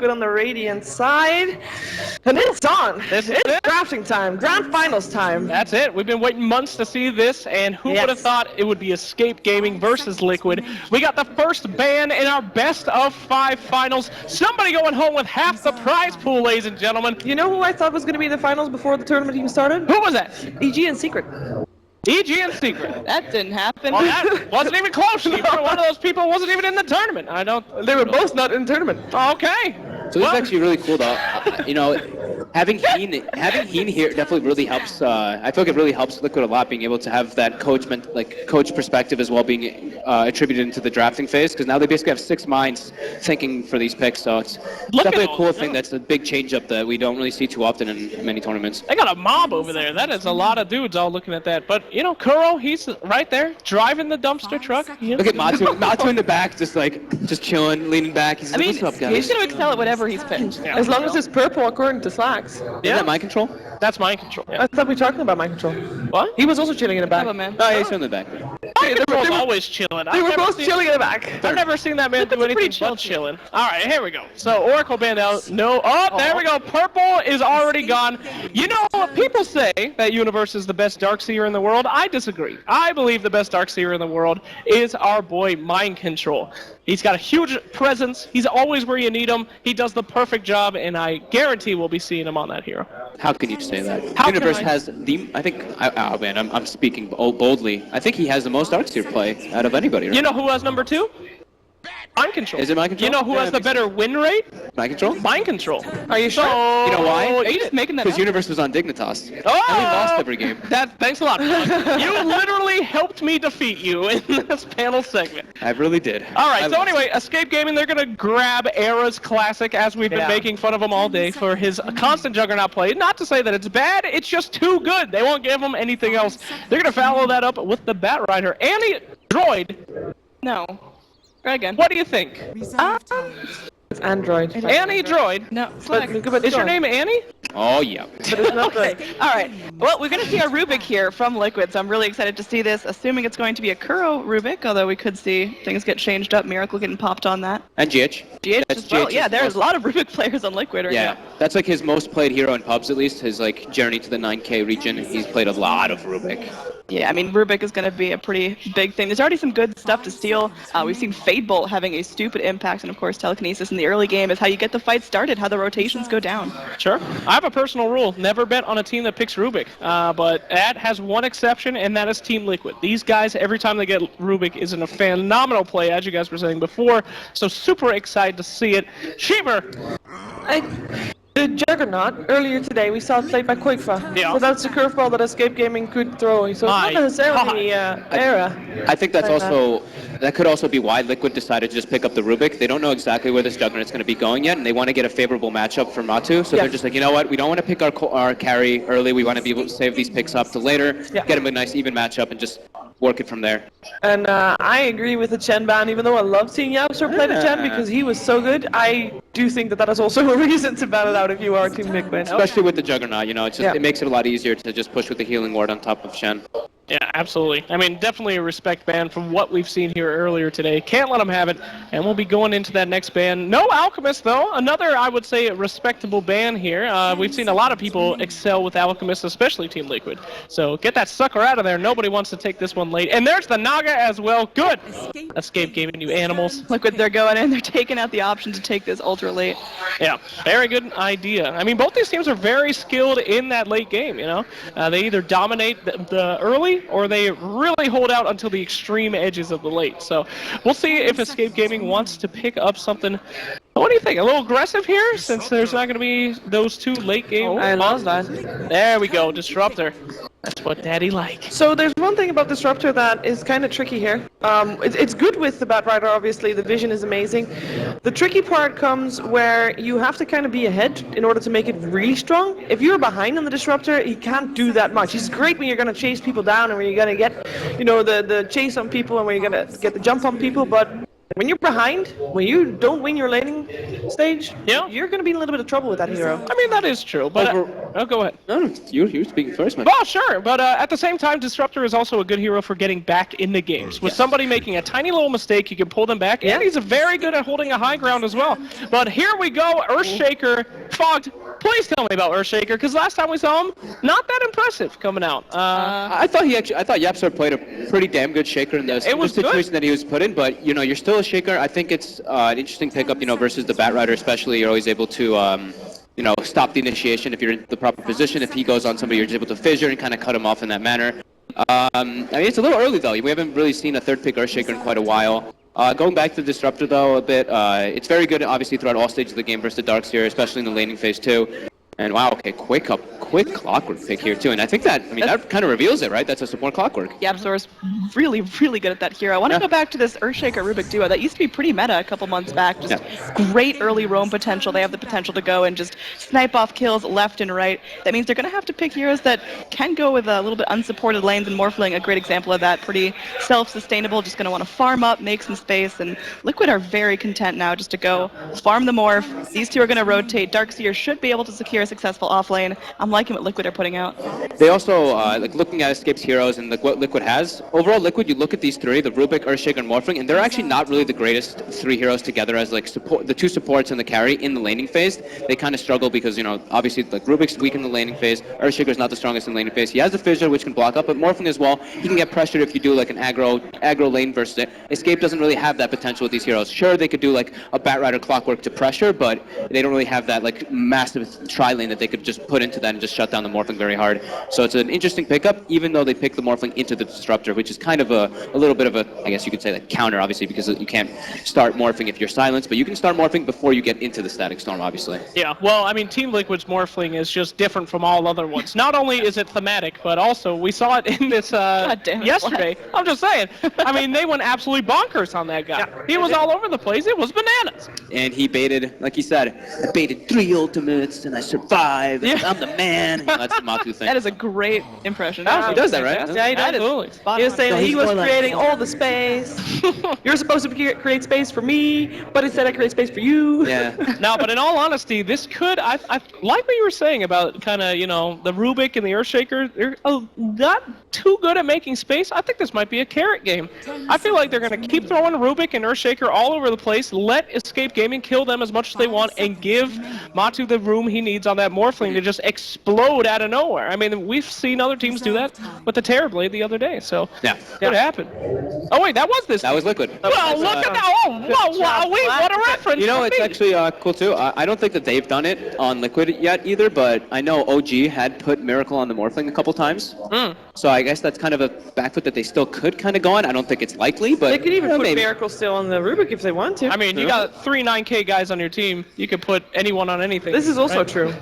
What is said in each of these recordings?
Liquid on the Radiant side. And it's on. It's drafting time. Grand Finals time. That's it. We've been waiting months to see this, and who would have thought it would be Escape Gaming versus Liquid. We got the first ban in our best of 5 finals. Somebody going home with half the prize pool, ladies and gentlemen. You know who I thought was going to be the finals before the tournament even started? Who was that? EG and Secret. EG and Secret. That didn't happen. Well, that wasn't even close. One of those people wasn't even in the tournament. They were both not in the tournament. Okay. So this is actually really cool, though. You know, having Fiend here definitely really helps. I feel like it really helps Liquid a lot, being able to have that coach perspective as well being attributed into the drafting phase, because now they basically have 6 minds thinking for these picks. So it's definitely a cool thing. That's a big change up that we don't really see too often in many tournaments. They got a mob over there. That is a lot of dudes all looking at that. But you know, Kuro, he's right there driving the dumpster truck. Look at Matu in the back, just chilling, leaning back. He's he's what's up, guys? He's gonna excel at whatever he's picked. As long as it's purple according to Slacks. Is that mind control? That's mind control. I thought we were talking about mind control. What? He was also chilling in the back. Man. Oh, yeah, he's in the back. Mind control's always chilling. They were both chilling in the back. I've never seen that man do anything but chilling. All right, here we go. So Oracle banned out. No. Oh, there we go. Purple is already gone. You know, people say that Universe is the best Darkseer in the world. I disagree. I believe the best Darkseer in the world is our boy Mind Control. He's got a huge presence. He's always where you need him. He does the perfect job, and I guarantee we'll be seeing him on that hero. How can you say that? Universe has the. I think. Oh man, I'm speaking boldly. I think he has the most Darkseer play out of anybody. Right? You know who has number 2? Mind Control. Is it Mind Control? You know who has the better win rate? Mind Control? Mind Control. Are you sure? You know why? Are you just making that up? Because Universe was on Dignitas. Oh! And we lost every game. Thanks a lot. You literally helped me defeat you in this panel segment. I really did. All right, so anyway, Escape Gaming, they're going to grab Era's Classic, as we've been making fun of him all day, for his constant Juggernaut play. Not to say that it's bad, it's just too good. They won't give him anything else. They're going to follow that up with the Bat Rider. Annie Droid. No. Try again. What do you think? It's Android. Annie Droid. No. But Is your name Annie? Oh, yeah. But it's not Okay. All right. Well, we're going to see a Rubik here from Liquid, so I'm really excited to see this, assuming it's going to be a Kuro Rubik, although we could see things get changed up, Miracle getting popped on that. And GH. GH as well. GH Yeah, there's a lot of Rubik players on Liquid right now. That's like his most played hero in pubs, at least. His journey to the 9K region. He's played a lot of Rubik. Yeah, I mean, Rubik is going to be a pretty big thing. There's already some good stuff to steal. We've seen Fadebolt having a stupid impact, and of course, Telekinesis in the early game is how you get the fight started, how the rotations go down. Sure. I have a personal rule. Never bet on a team that picks Rubik. But that has one exception, and that is Team Liquid. These guys, every time they get Rubik, is in a phenomenal play, as you guys were saying before. So super excited to see it. Sheemer! The Juggernaut, earlier today, we saw it played by Quickfa. Yeah. So that's the curveball that Escape Gaming could throw. So it's not necessarily Era. I think that could also be why Liquid decided to just pick up the Rubik. They don't know exactly where this Juggernaut's going to be going yet, and they want to get a favorable matchup for Matu. So they're just like, you know what, we don't want to pick our carry early. We want to be able to save these picks up to later, get him a nice even matchup, and just work it from there. And I agree with the Chen ban, even though I love seeing Yapster play the Chen because he was so good. I do think that is also a reason to ban it out if you are Team Liquid. Especially with the Juggernaut, you know, it's just, it makes it a lot easier to just push with the healing ward on top of Shen. Yeah, absolutely. I mean, definitely a respect ban from what we've seen here earlier today. Can't let them have it, and we'll be going into that next ban. No Alchemist, though. Another, I would say, respectable ban here. We've seen a lot of people excel with Alchemist, especially Team Liquid. So get that sucker out of there. Nobody wants to take this one late. And there's the Naga as well. Good. Escape Gaming, you animals. Liquid, they're going in. They're taking out the option to take this ultra late. Yeah, very good idea. I mean, both these teams are very skilled in that late game, you know. They either dominate the early or they really hold out until the extreme edges of the late. So we'll see if Escape Gaming wants to pick up something. What do you think? A little aggressive here, since there's not going to be those two late game. I love that. There we go, Disruptor. That's what Daddy like. So there's one thing about Disruptor that is kind of tricky here. It's good with the Bat Rider, obviously. The vision is amazing. The tricky part comes where you have to kind of be ahead in order to make it really strong. If you're behind on the Disruptor, he can't do that much. He's great when you're going to chase people down and when you're going to get, you know, the chase on people and when you're going to get the jump on people, but When you're behind, when you don't win your laning stage, Yeah. you're going to be in a little bit of trouble with that hero. I mean, that is true, but... oh, go ahead. No, you're speaking first, man. Well, sure, but at the same time, Disruptor is also a good hero for getting back in the games. With somebody making a tiny little mistake, you can pull them back, and he's very good at holding a high ground as well. But here we go, Earthshaker, Fogged. Please tell me about Earthshaker, because last time we saw him, not that impressive coming out. I thought Yapsor played a pretty damn good Shaker in the situation that he was put in, but you know, you're still a Shaker. I think it's an interesting pickup, you know, versus the Bat Rider especially. You're always able to, you know, stop the initiation if you're in the proper position. If he goes on somebody, you're just able to fissure and kind of cut him off in that manner. I mean, it's a little early though. We haven't really seen a third pick Earthshaker in quite a while. Going back to Disruptor though a bit, it's very good obviously throughout all stages of the game versus the Darkseer, especially in the laning phase too. And wow, okay, quick Clockwork pick here too. And I think that, I mean, that kind of reveals it, right? That's a support Clockwork. Yapsor's really, really good at that hero. I want to go back to this Earthshaker Rubik duo. That used to be pretty meta a couple months back. Just great early roam potential. They have the potential to go and just snipe off kills left and right. That means they're going to have to pick heroes that can go with a little bit unsupported lanes, and Morphling, a great example of that. Pretty self-sustainable, just going to want to farm up, make some space, and Liquid are very content now just to go farm the Morph. These two are going to rotate. Darkseer should be able to secure a successful offlane. I'm liking what Liquid are putting out. They also, like looking at Escape's heroes and like what Liquid has, overall Liquid, you look at these three, the Rubik, Earthshaker, and Morphling, and they're actually not really the greatest three heroes together as like support, the two supports and the carry in the laning phase. They kind of struggle because, you know, obviously like Rubik's weak in the laning phase, Earthshaker's not the strongest in the laning phase. He has the fissure which can block up, but Morphling as well, he can get pressured if you do like an aggro lane versus it. Escape doesn't really have that potential with these heroes. Sure, they could do like a Bat Rider Clockwork to pressure, but they don't really have that like massive tri-lane that they could just put into that and just shut down the Morphling very hard. So it's an interesting pickup, even though they pick the Morphling into the Disruptor, which is kind of a little bit of a, I guess you could say, like counter, obviously, because you can't start Morphing if you're silenced, but you can start Morphing before you get into the Static Storm, obviously. Yeah, well, I mean, Team Liquid's Morphling is just different from all other ones. Not only is it thematic, but also we saw it in this yesterday. I'm just saying. I mean, they went absolutely bonkers on that guy. Yeah, he was all over the place. It was bananas. And he baited, like he said, I baited 3 ultimates and I survived. Yeah. I'm the man. That's the Matu thing. That is a great impression. He does that, right? Yeah, he does. Absolutely. He was saying that he was creating all the space. You're supposed to create space for me, but instead I create space for you. Yeah. No, but in all honesty, this could, I like what you were saying about kind of, you know, the Rubik and the Earthshaker. They're not too good at making space. I think this might be a carrot game. I feel like they're going to keep throwing Rubik and Earthshaker all over the place, let Escape Gaming kill them as much as they want, and give Matu the room he needs on that Morphling to just explode out of nowhere. I mean, we've seen other teams do that with the Terrorblade the other day, so could happen. Oh wait, that was this. That was Liquid. Well, look at that! Oh, wow, wait, what a reference! You know, it's actually cool too. I don't think that they've done it on Liquid yet either, but I know OG had put Miracle on the Morphling a couple times. So I guess that's kind of a back foot that they still could kind of go on. I don't think it's likely, but they could even put maybe. Miracle still on the Rubik if they want to. I mean, you got 3 9K guys on your team. You could put anyone on anything. This is also true.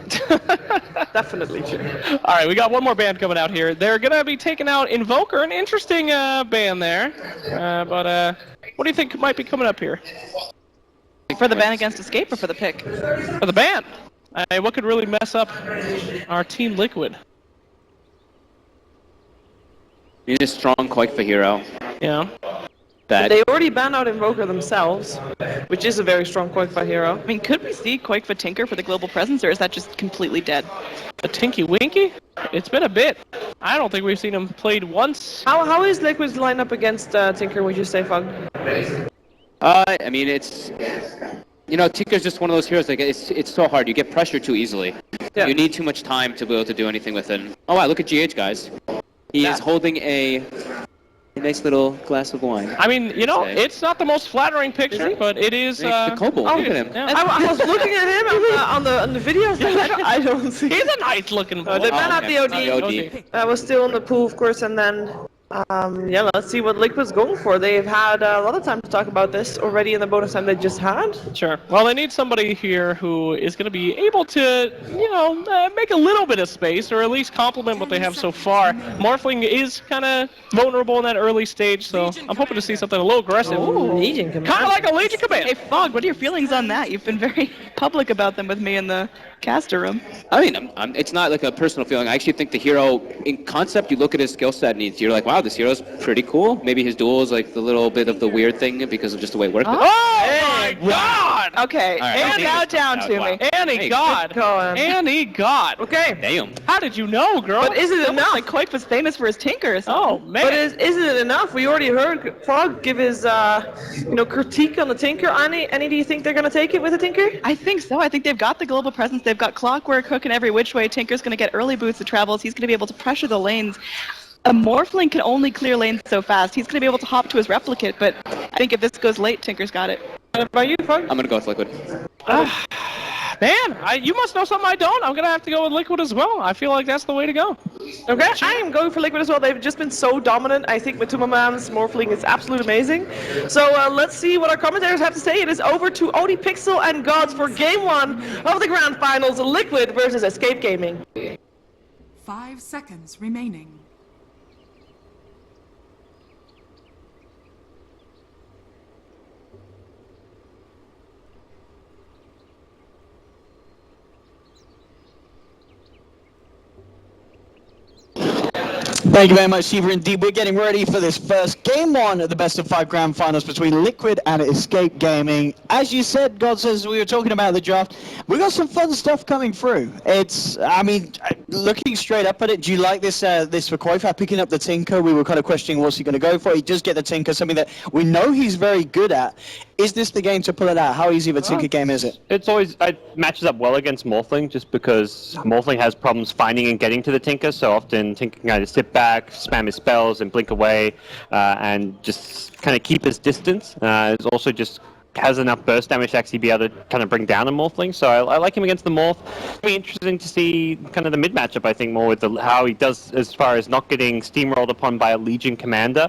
Definitely true. All right, we got one more band coming out here. They're going to be taking out Invoker, an interesting band there. But what do you think might be coming up here? For the ban against Escape or for the pick? For the ban. What could really mess up our Team Liquid? You need a strong Koikfa hero. Yeah. But they already banned out Invoker themselves, which is a very strong Koikfa hero. I mean, could we see Koikfa Tinker for the global presence, or is that just completely dead? A Tinky Winky? It's been a bit. I don't think we've seen him played once. How is Liquid's lineup against Tinker, would you say, Fug? I mean, it's... You know, Tinker's just one of those heroes, like, it's so hard. You get pressured too easily. Yeah. You need too much time to be able to do anything with it. Oh, wow, look at GH, guys. He is holding a nice little glass of wine. I mean, you know, it's not the most flattering picture, but it is... the Kobold, look at him. Yeah. I was looking at him on the videos. I don't see. He's a nice looking boy. They banned out the OD. That was still in the pool, of course, and then... yeah, let's see what Liquid's going for. They've had a lot of time to talk about this already in the bonus time they just had. Sure. Well, they need somebody here who is going to be able to, you know, make a little bit of space, or at least complement what they have so far. Morphling is kind of vulnerable in that early stage, so I'm hoping to see something a little aggressive. Ooh, Legion Command. Kind of like a Legion Command. Hey, Fog, what are your feelings on that? You've been very public about them with me in the caster room. I mean, it's not like a personal feeling. I actually think the hero, in concept, you look at his skill set needs, you're like, wow, wow, this hero's pretty cool. Maybe his duel is like the little bit of the weird thing because of just the way it worked. Oh my god! Okay, Right, bow down to me. Annie, Hey, God! good going. Annie, God! Okay. Damn. How did you know, girl? But is it enough? Like Quake was famous for his tinker or something. Oh, man. But isn't it enough? We already heard Frog give his, critique on the Tinker. Annie, do you think they're going to take it with the Tinker? I think so. I think they've got the global presence. They've got Clockwork hooking every which way. Tinker's going to get early boots of travels. He's going to be able to pressure the lanes. A Morphling can only clear lanes so fast. He's going to be able to hop to his replicate, but I think if this goes late, Tinker's got it. What about you, Frog? I'm gonna go with Liquid. Man, you must know something I don't. I'm gonna have to go with Liquid as well. I feel like that's the way to go. Okay, I am going for Liquid as well. They've just been so dominant. I think Matumamam's Morphling is absolutely amazing. So let's see what our commentators have to say. It is over to ODPixel and Gods for Game 1 of the Grand Finals, Liquid versus Escape Gaming. 5 seconds remaining. Thank you very much, Shiva. Indeed, we're getting ready for this first Game 1 of the Best of 5 Grand Finals between Liquid and Escape Gaming. As you said, God says, we were talking about the draft. We got some fun stuff coming through. Looking straight up at it, do you like this this for Koifa picking up the Tinker? We were kind of questioning what's he going to go for. He does get the Tinker, something that we know he's very good at. Is this the game to pull it out? How easy of a Tinker game is it? It matches up well against Morphling, just because Morphling has problems finding and getting to the Tinker, so often Tinker can kind of sit back, spam his spells, and blink away, and just kind of keep his distance. It's also just has enough burst damage to actually be able to kind of bring down a Morphling, so I like him against the Morph. It'll be interesting to see kind of the mid matchup, I think, more with how he does as far as not getting steamrolled upon by a Legion commander.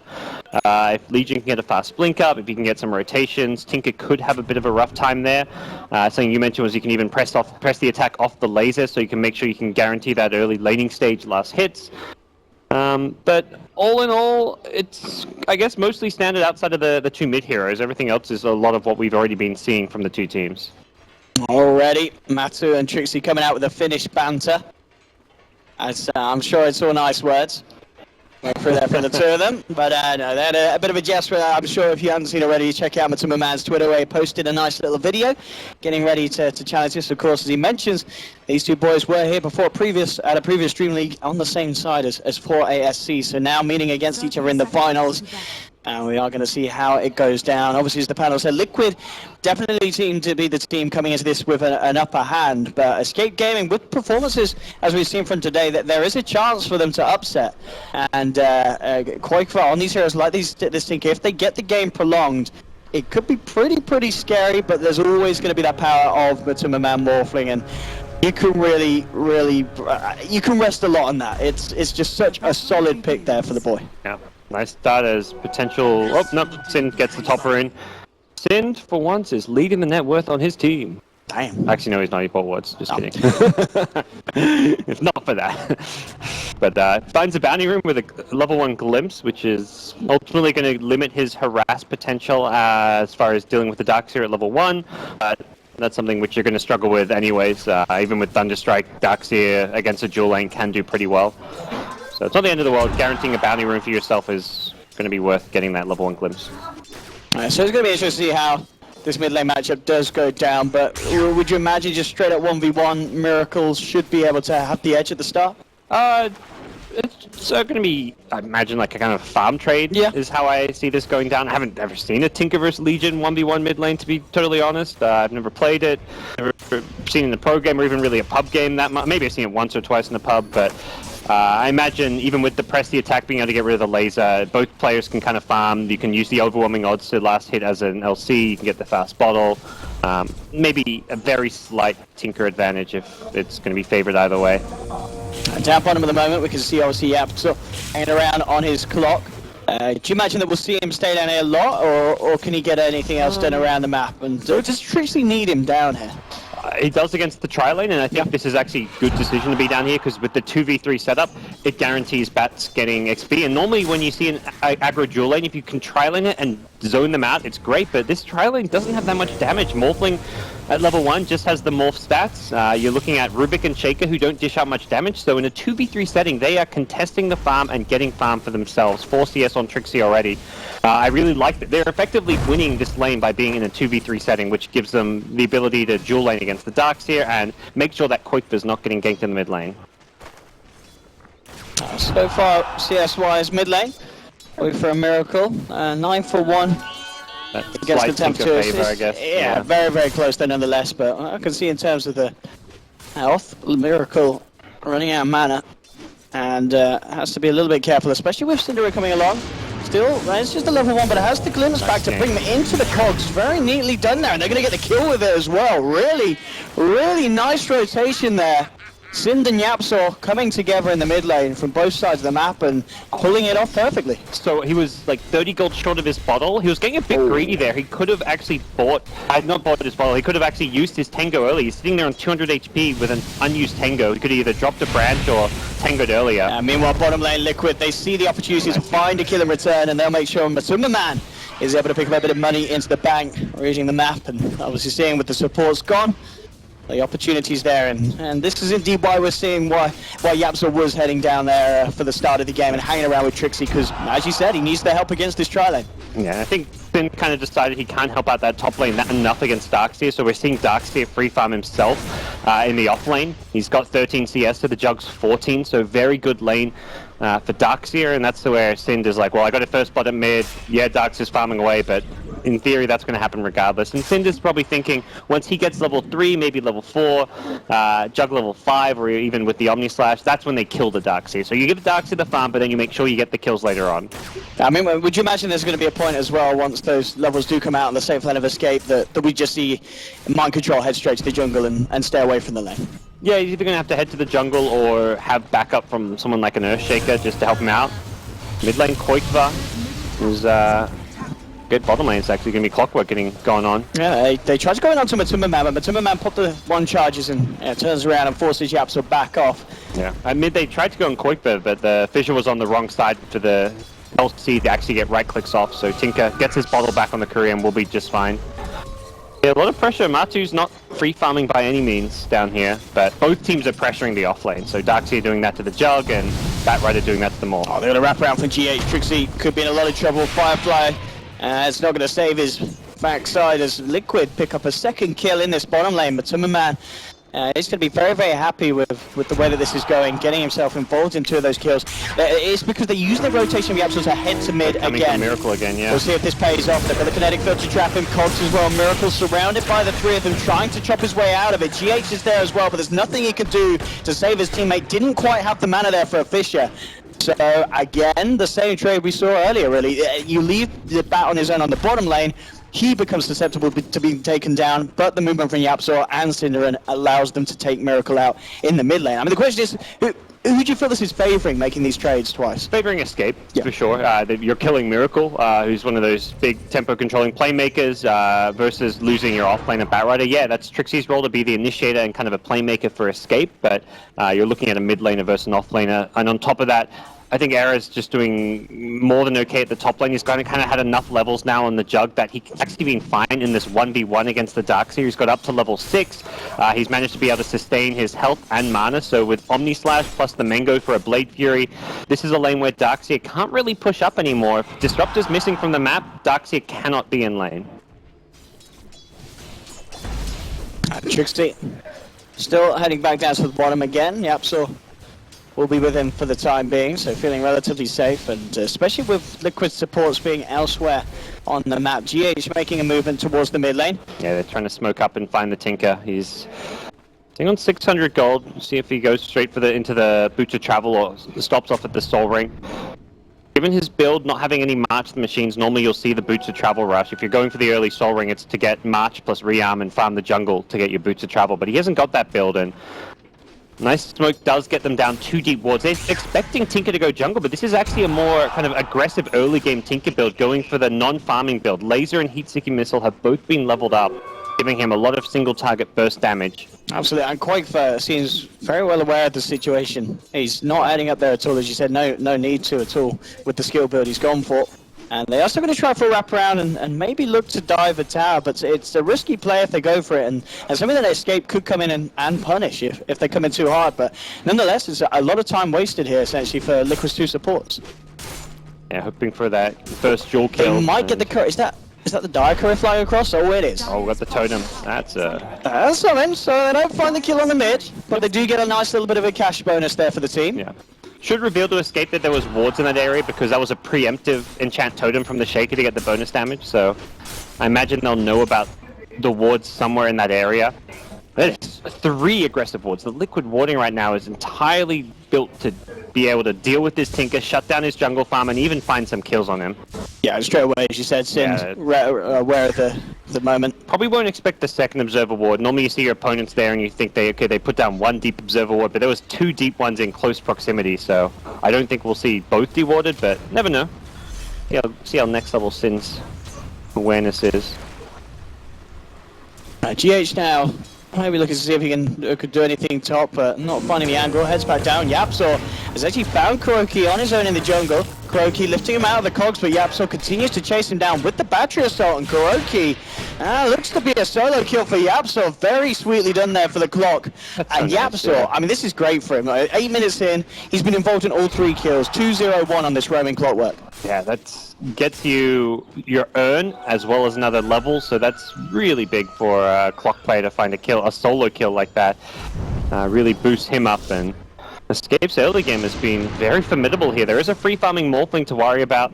If Legion can get a fast blink up, if he can get some rotations, Tinker could have a bit of a rough time there. Something you mentioned was you can even press the attack off the laser, so you can make sure you can guarantee that early laning stage last hits. But all in all, it's, I guess, mostly standard outside of the two mid heroes. Everything else is a lot of what we've already been seeing from the two teams. Already, Matu and Trixie coming out with a finished banter. I'm sure it's all nice words. Went through there for the two of them, but no, they had a bit of a jest. I'm sure if you haven't seen already, check out Matumamam's Twitter where he posted a nice little video, getting ready to challenge this. Of course, as he mentions, these two boys were here before at a previous Dreamleague on the same side as 4ASC, so now meeting against each other in the finals. And we are going to see how it goes down. Obviously, as the panel said, Liquid definitely seem to be the team coming into this with an upper hand. But Escape Gaming, with performances, as we've seen from today, that there is a chance for them to upset. And quite far on these heroes like this Tinker, if they get the game prolonged, it could be pretty scary. But there's always going to be that power of Matumamam Morphling, and you can really, you can rest a lot on that. It's just such a solid pick there for the boy. Yeah. Nice start as potential. Oh, no, Sind gets the topper in. Sind, for once, is leading the net worth on his team. Damn. Actually, no, he's not. He bought words. Just kidding. If not for that. But finds a bounty room with a level 1 glimpse, which is ultimately going to limit his harass potential as far as dealing with the Darkseer at level 1. That's something which you're going to struggle with anyways. Even with Thunderstrike, Darkseer against a dual lane can do pretty well. So it's not the end of the world. Guaranteeing a bounty room for yourself is going to be worth getting that level 1 glimpse. Alright, so it's going to be interesting to see how this mid lane matchup does go down, but would you imagine just straight up 1v1, Miracles should be able to have the edge at the start? It's going to be, I imagine, like a kind of farm trade is how I see this going down. I haven't ever seen a Tinker vs Legion 1v1 mid lane, to be totally honest. I've never played it, never seen it in the pro game or even really a pub game that much. Maybe I've seen it once or twice in the pub, but I imagine even with the press the attack being able to get rid of the laser, both players can kind of farm. You can use the overwhelming odds to last hit as an LC, you can get the fast bottle. Maybe a very slight Tinker advantage if it's going to be favored either way. Down on him at the moment, we can see obviously Yapso hanging around on his clock. Do you imagine that we'll see him stay down here a lot, or can he get anything else done around the map? And does Trixie need him down here? He does against the tri-lane, and I think this is actually a good decision to be down here, because with the 2v3 setup, it guarantees bats getting XP. And normally when you see an aggro dual lane, if you can tri-lane it and zone them out, it's great, but this tri-lane doesn't have that much damage. Morphling at level 1 just has the morph stats. You're looking at Rubik and Shaker who don't dish out much damage, so in a 2v3 setting they are contesting the farm and getting farm for themselves. 4 CS on Trixie already. I really like that. They're effectively winning this lane by being in a 2v3 setting, which gives them the ability to dual lane against the Darkseer and make sure that Koikva's not getting ganked in the mid lane. So far, CS-wise, mid lane. Wait for a miracle. 9 for 1. That's Against the slight temperature favor, I guess. Yeah, very, very close there nonetheless, but I can see in terms of the health, Miracle running out of mana, and has to be a little bit careful, especially with Syndra coming along. Still, it's just a level 1, but it has the glimpse back to bring them into the cogs. Very neatly done there, and they're going to get the kill with it as well. Really, really nice rotation there. Sind and Yapzor coming together in the mid lane from both sides of the map and pulling it off perfectly. So he was like 30 gold short of his bottle. He was getting a bit greedy there. He could have actually not bought his bottle. He could have actually used his Tango early. He's sitting there on 200 HP with an unused Tango. He could have either dropped a branch or Tangoed earlier. Meanwhile, bottom lane Liquid, they see the opportunity to find a kill in return, and they'll make sure Matuma Man is able to pick up a bit of money into the bank, reading the map, and obviously seeing with the supports gone. The opportunities there, and this is indeed why we're seeing why Yapzor was heading down there for the start of the game and hanging around with Trixie, because as you said, he needs the help against this tri lane. Yeah, I think Finn kind of decided he can't help out that top lane that enough against Darkseer, so we're seeing Darkseer free farm himself in the off lane. He's got 13 CS to the Jug's 14, so very good lane for Darkseer, and that's where Sind is like, well, I got a first spot at mid, yeah, Darkseer's farming away, but in theory that's going to happen regardless. And Sind is probably thinking, once he gets level 3, maybe level 4, Jug level 5, or even with the Omni Slash, that's when they kill the Darkseer. So you give the Darkseer the farm, but then you make sure you get the kills later on. I mean, would you imagine there's going to be a point as well, once those levels do come out on the safe lane of escape, that we just see Mind Control head straight to the jungle and stay away from the lane? Yeah, he's either going to have to head to the jungle or have backup from someone like an Earthshaker just to help him out. Mid lane Koikva is good. Bottom lane is actually going to be Clockwork going on. Yeah, they tried to go in onto Matuma Man, but Matuma Man popped the 1 charges and turns around and forces Yapzor back off. Yeah, I mean, they tried to go on Koikva, but the Fissure was on the wrong side for the LC to actually get right clicks off, so Tinker gets his bottle back on the Courier and will be just fine. Yeah, a lot of pressure. Matu's not free farming by any means down here, but both teams are pressuring the off lane. So Darkseer doing that to the Jug and Batrider doing that to the Morph. Oh, they're going to wrap around for GH. Trixie could be in a lot of trouble. Firefly, it's not going to save his backside as Liquid pick up a second kill in this bottom lane. Matuma Man, he's going to be very, very happy with the way that this is going, getting himself involved in 2 of those kills. It's because they use the rotation of Yapzor to head to mid again. Miracle again, yeah. We'll see if this pays off. They've got the kinetic field to trap him, Cogs as well. Miracle surrounded by the 3 of them, trying to chop his way out of it. GH is there as well, but there's nothing he could do to save his teammate. Didn't quite have the mana there for a Fissure. So again, the same trade we saw earlier, really. You leave the bat on his own on the bottom lane, he becomes susceptible to being taken down, but the movement from Yapzor and Syndra allows them to take Miracle out in the mid lane. I mean, the question is, who do you feel this is favoring making these trades twice? Favoring Escape, for sure. You're killing Miracle, who's one of those big tempo-controlling playmakers, versus losing your off-lane at Batrider. Yeah, that's Trixie's role to be the initiator and kind of a playmaker for Escape, but you're looking at a mid-laner versus an off-laner, and on top of that, I think Era's just doing more than okay at the top lane. He's kind of had enough levels now on the Jug that he's actually been fine in this 1v1 against the Darkseer. He's got up to level 6. He's managed to be able to sustain his health and mana, so with Omni Slash plus the Mango for a Blade Fury, this is a lane where Darkseer can't really push up anymore. If Disruptor's missing from the map, Darkseer cannot be in lane. Trixie still heading back down to the bottom again. Yep, so will be with him for the time being, so feeling relatively safe, and especially with Liquid supports being elsewhere on the map. GH making a movement towards the mid lane. Yeah, they're trying to smoke up and find the Tinker. He's sitting on 600 gold. See if he goes straight for into the Boots of Travel or stops off at the Soul Ring. Given his build, not having any March the machines, normally you'll see the Boots of Travel rush. If you're going for the early Soul Ring, it's to get March plus Rearm and farm the jungle to get your Boots of Travel, but he hasn't got that build, and nice smoke does get them down 2 deep wards. They're expecting Tinker to go jungle, but this is actually a more kind of aggressive early game Tinker build, going for the non-farming build. Laser and Heat-Seeking Missile have both been leveled up, giving him a lot of single target burst damage. Absolutely, and Quake seems very well aware of the situation. He's not adding up there at all, as you said, no need to at all with the skill build he's gone for. And they are still going to try for a wraparound and maybe look to dive a tower, but it's a risky play if they go for it, and something that Escape could come in and punish if they come in too hard, but nonetheless, it's a lot of time wasted here, essentially, for Liquid's 2 supports. Yeah, hoping for that first dual kill. They might get the... Is that the Dire Courier flying across? Oh, it is. Oh, got the totem. That's something, so they don't find the kill on the mid, but they do get a nice little bit of a cash bonus there for the team. Yeah. Should reveal to Escape that there was wards in that area because that was a preemptive enchant totem from the Shaker to get the bonus damage, so I imagine they'll know about the wards somewhere in that area. There's 3 aggressive wards. The Liquid warding right now is entirely built to be able to deal with this Tinker, shut down his jungle farm, and even find some kills on him. Yeah, straight away, as you said, Sin's aware of the moment. Probably won't expect the second Observer ward. Normally you see your opponents there and you think they put down 1 deep Observer ward, but there was 2 deep ones in close proximity, so I don't think we'll see both dewarded, but never know. Yeah, see how next level Sin's awareness is. GH now. Maybe looking to see if he could do anything top, but not finding the angle. Heads back down. Yapzor has actually found Kuroki on his own in the jungle. Kuroki lifting him out of the cogs, but Yapzor continues to chase him down with the battery assault, and Kuroki looks to be a solo kill for Yapzor. Very sweetly done there for the clock. And Yapzor, I mean, this is great for him. 8 minutes in, he's been involved in all 3 kills. 2-0-1 on this roaming clockwork. Yeah, that gets you your earn as well as another level, so that's really big for a clock player to find a solo kill like that. Really boosts him up, and Escape's early game has been very formidable here. There is a free farming Morphling to worry about.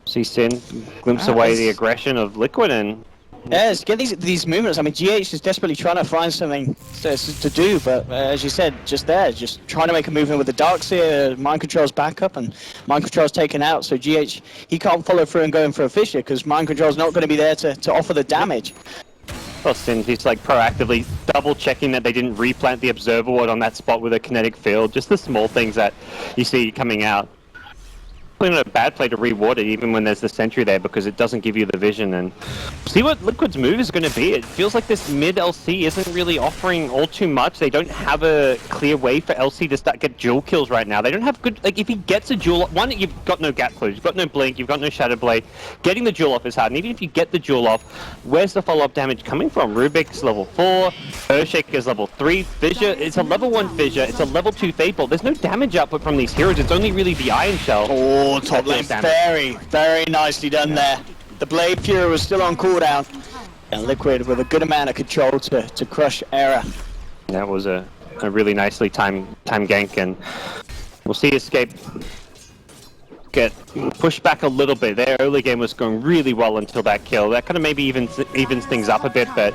See Sin glimpse away the aggression of Liquid, and yeah, get these movements. I mean, GH is desperately trying to find something to do, but as you said, just trying to make a movement with the Darkseer. Mind Control's back up, and Mind Control's taken out, so GH, he can't follow through and go in for a Fissure, because Mind Control's not going to be there to offer the damage. Well, Sin, he's like proactively double-checking that they didn't replant the Observer Ward on that spot with a kinetic field. Just the small things that you see coming out. Not a bad play to reward it even when there's the sentry there, because it doesn't give you the vision. And see what Liquid's move is going to be. It feels like this mid LC isn't really offering all too much. They don't have a clear way for LC to get dual kills right now. They don't have good, like if he gets a duel, one, you've got no gap close, you've got no blink, you've got no shadow blade. Getting the duel off is hard, and even if you get the duel off, where's the follow-up damage coming from? Rubik's level 4, Earthshaker's level 3, Fissure, it's a level 1 Fissure, it's a level 2 Fable. There's no damage output from these heroes, it's only really the Iron Shell. Oh, top lane, very nicely done there. The Blade Fury was still on cooldown, and Liquid with a good amount of control to crush Era. That was a really nicely timed gank, and we'll see Escape get pushed back a little bit. Their early game was going really well until that kill. That kind of maybe evens things up a bit, but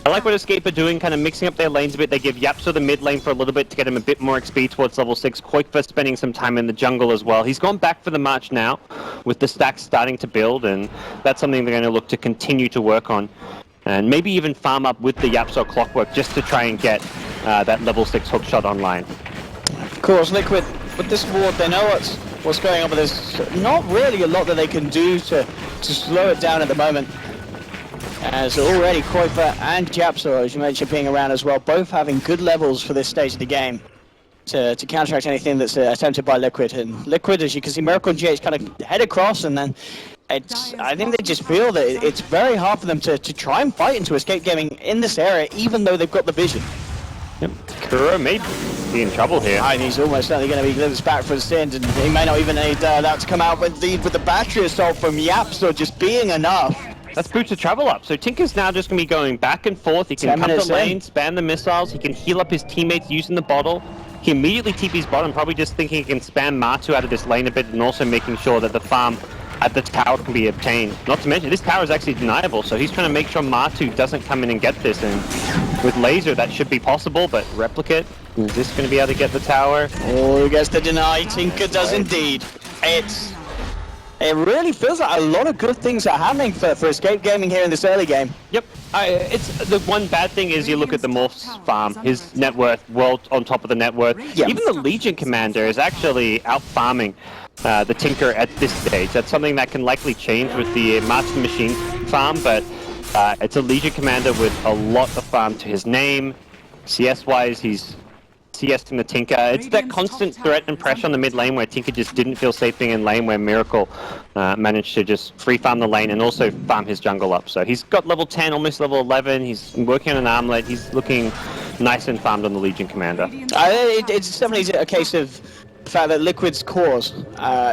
I like what Escape are doing, kind of mixing up their lanes a bit. They give Yapzor the mid lane for a little bit to get him a bit more XP towards level 6. Koikva spending some time in the jungle as well. He's gone back for the march now, with the stacks starting to build, and that's something they're going to look to continue to work on. And maybe even farm up with the Yapzor clockwork just to try and get that level 6 hookshot online. Of course, Liquid, with this ward, they know what's going on, but there's not really a lot that they can do to slow it down at the moment. As already Koikva and Yapzor, as you mentioned, being around as well, both having good levels for this stage of the game to counteract anything that's attempted by Liquid. And Liquid, as you can see, Miracle and GH kind of head across, and then I think they just feel that it's very hard for them to try and fight into Escape Gaming in this area, even though they've got the vision. Yep. Kuro may be in trouble here. And he's almost certainly going to be glimpsed back for the Sind, and he may not even need that to come out with the battery assault from Yapzor just being enough. That's boots to travel up. So Tinker's now just going to be going back and forth. He can come to lane, spam the missiles. He can heal up his teammates using the bottle. He immediately TP's bottom, probably just thinking he can spam Martu out of this lane a bit, and also making sure that the farm at the tower can be obtained. Not to mention, this tower is actually deniable, so he's trying to make sure Martu doesn't come in and get this. And with Laser, that should be possible, but Replicate, is this going to be able to get the tower? Oh, he gets the deny. Tinker does indeed. It really feels like a lot of good things are happening for Escape Gaming here in this early game. Yep. It's the one bad thing is you look at the Morph's farm, his net worth, well on top of the net worth. Yep. Even the Legion Commander is actually out farming the Tinker at this stage. That's something that can likely change with the Master Machine farm, but it's a Legion Commander with a lot of farm to his name. CS-wise, he's CS-ing the Tinker. It's that constant threat and pressure on the mid lane where Tinker just didn't feel safe being in lane, where Miracle managed to just free farm the lane and also farm his jungle up. So he's got level 10, almost level 11. He's working on an armlet. He's looking nice and farmed on the Legion Commander. It's definitely a case of the fact that Liquid's cause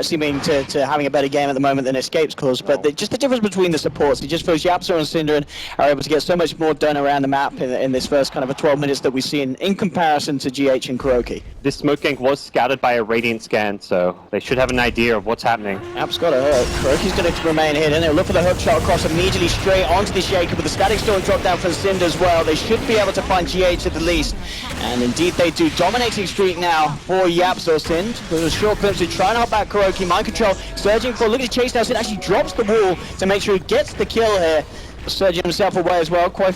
seeming to having a better game at the moment than Escape's cause, but just the difference between the supports, it just feels Yapso and Synderen are able to get so much more done around the map in this first kind of a 12 minutes that we've seen in comparison to GH and KuroKy. This smoke gank was scouted by a Radiant scan, so they should have an idea of what's happening. Yap's got a hook. KuroKy's going to remain hidden. They'll look for the hook shot across immediately straight onto the Shaker, but the Static Storm drop down from Synd as well. They should be able to find GH at the least, and indeed they do. Dominating streak now for Yapso Synd. With a short glimpse to try and hold back KuroKy. Mind control, surging for, look at the chase now. Synd actually drops the wall to make sure he gets the kill here. Surging himself away as well, quite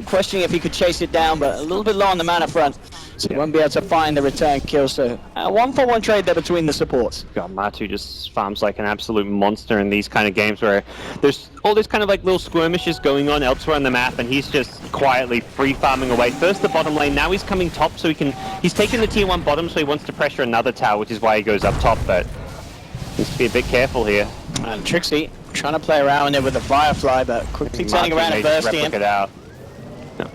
questioning if he could chase it down, but a little bit low on the mana front, so he won't be able to find the return kill. So a 1-for-1 trade there between the supports. God, Matu just farms like an absolute monster in these kind of games where there's all this kind of like little skirmishes going on elsewhere on the map, and he's just quietly free farming away. First the bottom lane, now he's coming top, so he's taking the tier 1 bottom, so he wants to pressure another tower, which is why he goes up top, but needs to be a bit careful here. And Trixie trying to play around there with the Firefly, but quickly turning around and bursting in. Out. No.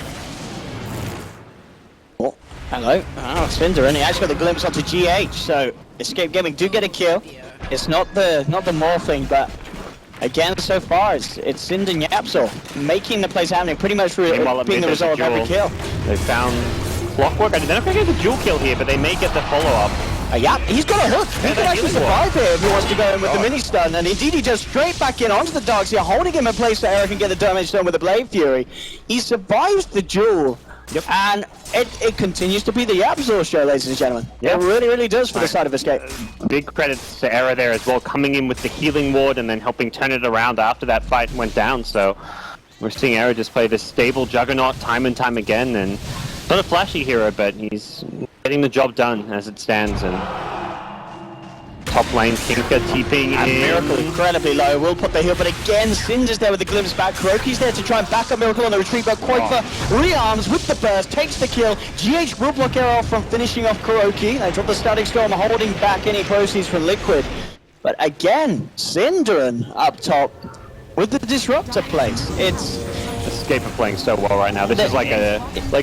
Oh, hello. Oh, Synderen, he actually got the glimpse onto GH, so Escape Gaming do get a kill. It's not the morphing, but again, so far, it's Synd and Yapso making the plays happening, pretty much being the result of every kill. They found Clockwork. I don't know if they get the dual kill here, but they may get the follow-up. Yeah, he's got a hook. He can actually survive here if he wants to go in with the mini-stun, and indeed he does straight back in onto the Darkseer, holding him in place so Eric can get the damage done with the Blade Fury. He survives the duel, and it continues to be the Yapso show, ladies and gentlemen. It really, really does for the side of Escape. Big credits to Era there as well, coming in with the healing ward and then helping turn it around after that fight went down. So we're seeing Era just play this stable Juggernaut time and time again, and not a flashy hero, but he's getting the job done as it stands. And top lane, Tinker TPing in. Miracle incredibly low, will put the heal, but again, Synd is there with the glimpse back. KuroKy's there to try and back up Miracle on the retreat, but Quaker rearms with the burst, takes the kill. GH will block Era off from finishing off KuroKy. They drop the Static Storm, holding back any proceeds from Liquid. But again, Synderen up top with the Disruptor place. It's Escape are playing so well right now. This is like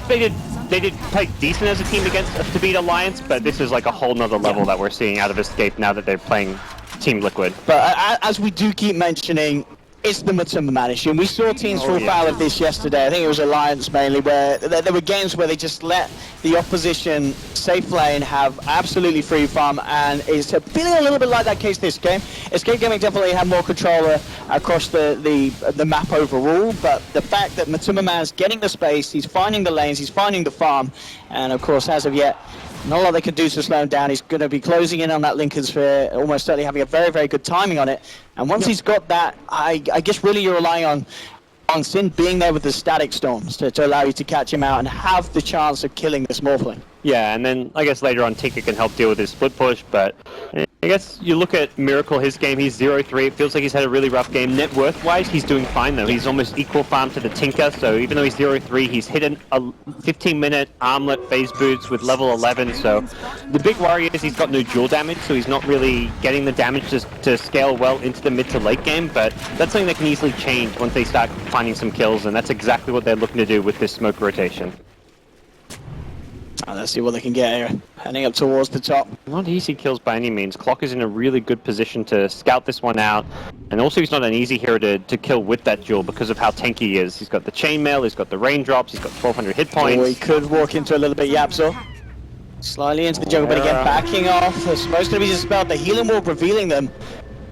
they did play decent as a team to beat Alliance, but this is like a whole nother level that we're seeing out of Escape now that they're playing Team Liquid. But as we do keep mentioning, it's the Muerta issue. And we saw teams fall foul of this yesterday. I think it was Alliance mainly, where there were games where they just let the opposition safe lane have absolutely free farm, and it's feeling a little bit like that case this game. Escape Gaming definitely had more control across the map overall, but the fact that Muerta's getting the space, he's finding the lanes, he's finding the farm, and of course, as of yet, not a lot they can do to slow him down. He's going to be closing in on that Lincoln Sphere, almost certainly having a very, very good timing on it. And once he's got that, I guess really you're relying on Synd being there with the Static Storms to allow you to catch him out and have the chance of killing this Morphling. Yeah, and then I guess later on Tinker can help deal with his split push, but I guess you look at Miracle, his game, he's 0-3. It feels like he's had a really rough game. Net worth-wise, he's doing fine though. He's almost equal farm to the Tinker, so even though he's 0-3, he's hidden a 15-minute armlet phase boots with level 11, so the big worry is he's got no dual damage, so he's not really getting the damage to scale well into the mid to late game, but that's something that can easily change once they start finding some kills, and that's exactly what they're looking to do with this smoke rotation. Let's see what they can get here. Heading up towards the top. Not easy kills by any means. Clock is in a really good position to scout this one out. And also he's not an easy hero to kill with that duel because of how tanky he is. He's got the chainmail, he's got the raindrops, he's got 1200 hit points. Oh, he could walk into a little bit Yapso. Slightly into the jungle, but again backing off. They're supposed to be dispelled. The healing wall revealing them.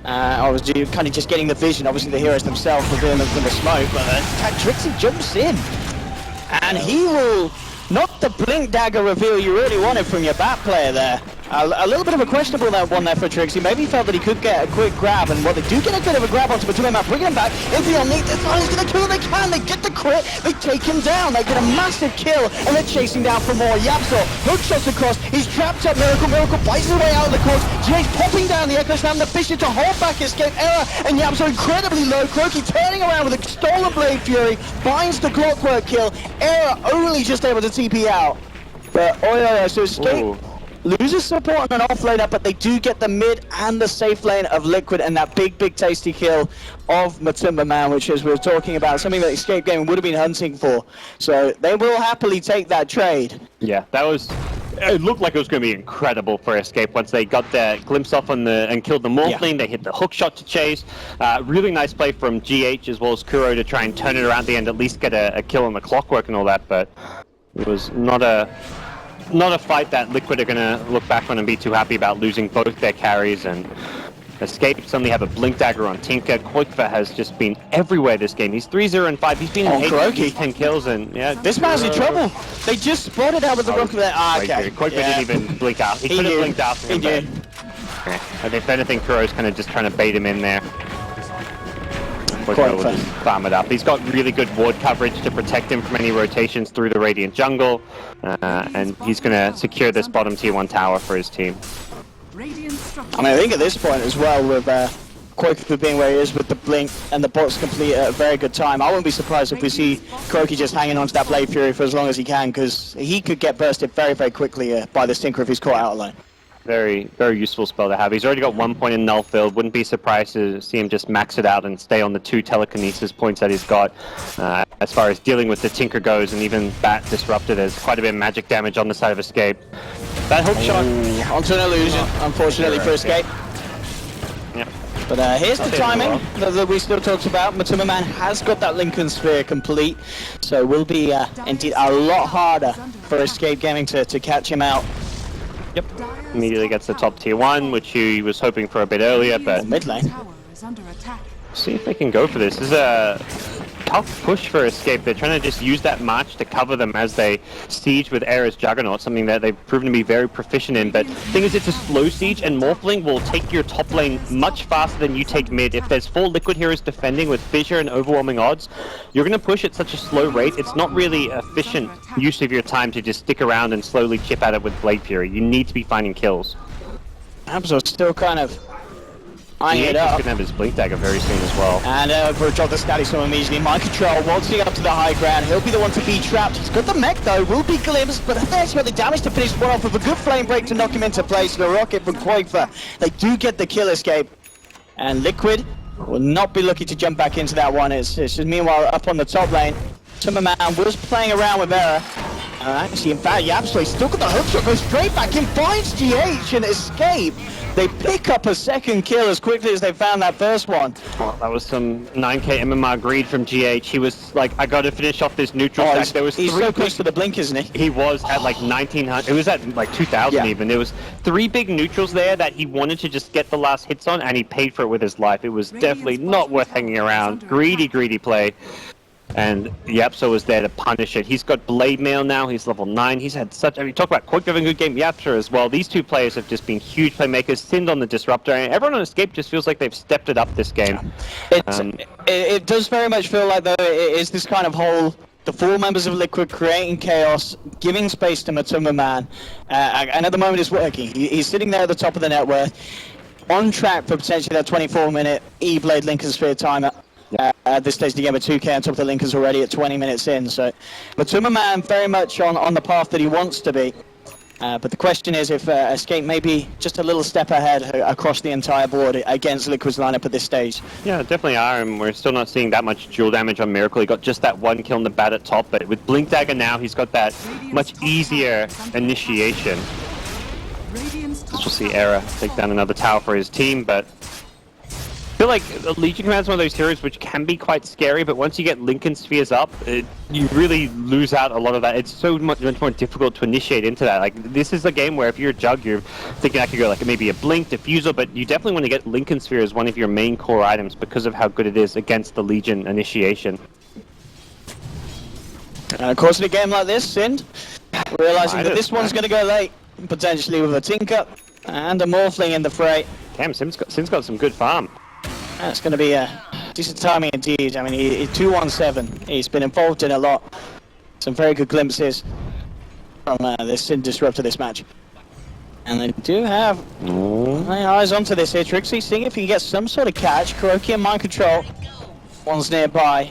Obviously kind of just getting the vision. Obviously the heroes themselves revealing them from the smoke. But Trixie jumps in. And he will... Not the blink dagger reveal you really wanted from your bat player there. A little bit of a questionable one there for Trixie. Maybe he felt that he could get a quick grab, and they do get a bit of a grab onto Muerta, bringing him back into the elite. This one is going to kill. They can. They get the crit. They take him down. They get a massive kill, and they're chasing down for more. Yapso hook shots across. He's trapped up. Miracle bites his way out of the course. GH popping down the Echo Slam. The Fisher to hold back Escape Era, and Yapso incredibly low. KuroKy turning around with a stolen Blade Fury, finds the Clockwork kill. Era only just able to TP out. But so Escape loses support on an off laner, but they do get the mid and the safe lane of Liquid and that big tasty kill of Matumba Man, which, as we were talking about, something that Escape Gaming would have been hunting for. So they will happily take that trade. Yeah, that was... It looked like it was going to be incredible for Escape once they got their glimpse off on and killed the Morphling. They hit the hook shot to chase. Really nice play from GH as well as Kuro to try and turn it around at the end, at least get a kill on the clockwork and all that, but it was not a fight that Liquid are going to look back on and be too happy about, losing both their carries. And Escape suddenly have a Blink Dagger on Tinker. Koikva has just been everywhere this game. He's 3-0-5. He's been in 10 kills, and yeah. This man's in trouble. They just spotted out with the rook there. Okay. Koikva didn't even blink out. He could have blinked out for him. He did. Okay. And if anything, Kuro's kind of just trying to bait him in there. Koikva will just farm it up. He's got really good ward coverage to protect him from any rotations through the Radiant jungle, and he's going to secure this bottom tier 1 tower for his team. I mean, I think at this point as well, with Koikva being where he is with the blink and the bots complete at a very good time, I wouldn't be surprised if we see Kroki just hanging on to that Blade Fury for as long as he can, because he could get bursted very quickly by this Tinker if he's caught out alone. Very useful spell to have. He's already got 1 point in null field. Wouldn't be surprised to see him just max it out and stay on the 2 telekinesis points that he's got. As far as dealing with the Tinker goes, and even Bat Disruptor, there's quite a bit of magic damage on the side of Escape. That hook shot onto an illusion, unfortunately for Escape. Yeah. But here's the timing that we still talked about. Matumba Man has got that Lincoln Sphere complete, so it will be indeed a lot harder for Escape Gaming to catch him out. Yep. Immediately gets the top tier 1, which he was hoping for a bit earlier, but mid lane. See if they can go for this. This is a tough push for Escape. They're trying to just use that march to cover them as they siege with Era's Juggernaut, something that they've proven to be very proficient in. But the thing is, it's a slow siege, and Morphling will take your top lane much faster than you take mid. If there's 4 Liquid heroes defending with Fissure and overwhelming odds, you're going to push at such a slow rate. It's not really efficient use of your time to just stick around and slowly chip at it with Blade Fury. You need to be finding kills. Abzo's still kind of eyeing it up. He's gonna have his Blink Dagger very soon as well. And we'll drop the status from immediately. Mind Control waltzing up to the high ground. He'll be the one to be trapped. He's got the mech though, will be glimpsed, but there's the damage to finish one off with a good flame break to knock him into place. The rocket from Koikva. They do get the kill Escape. And Liquid will not be looking to jump back into that one. It's just meanwhile up on the top lane. Matumba Man was playing around with Era. Actually, in fact, Yapsley still got the hookshot, goes straight back and finds GH and Escape. They pick up a second kill as quickly as they found that first one. Well, that was some 9k MMR greed from GH. He was like, I got to finish off this neutral stack. There was he's so close to the blink, isn't he? He was at like 1900. It was at like 2000 even. There was 3 big neutrals there that he wanted to just get the last hits on, and he paid for it with his life. It was definitely not worth hanging around. Greedy play. And Yapso was there to punish it. He's got Blade Mail now, he's level 9. He's had such... I mean, talk about Koikva having a good game, Yapso as well. These 2 players have just been huge playmakers, Sinned on the Disruptor, and everyone on Escape just feels like they've stepped it up this game. It does very much feel like, though, it is this kind of whole... The 4 members of Liquid creating chaos, giving space to Matumba Man, and at the moment it's working. He's sitting there at the top of the net worth, on track for potentially that 24-minute E-Blade Lincoln Sphere timer. At this stage of the game, with 2k on top of the Linkers already at 20 minutes in. So, Matumba Man very much on the path that he wants to be. But the question is if Escape may be just a little step ahead across the entire board against Liquid's lineup at this stage. Yeah, definitely are, and we're still not seeing that much dual damage on Miracle. He got just that 1 kill on the bat at top, but with Blink Dagger now, he's got that much easier initiation. We'll see Era take down another tower for his team, but... I feel like Legion Command's one of those heroes which can be quite scary, but once you get Lincoln Spheres up, you really lose out a lot of that. It's so much more difficult to initiate into that. Like, this is a game where if you're a Jug, you're thinking I could go like maybe a Blink, Diffusal, but you definitely want to get Lincoln Sphere as one of your main core items because of how good it is against the Legion initiation. And of course in a game like this, Sinned, realizing that this one's going to go late, potentially with a Tinker and a Morphling in the fray. Damn, Sinn's got some good farm. That's going to be a decent timing indeed. I mean, he's 2-1-7. He's been involved in a lot. Some very good glimpses from this Sin Disruptor this match. And they do have eyes onto this here. Trixie seeing if he can get some sort of catch. Kuroki and Mind Control. One's nearby.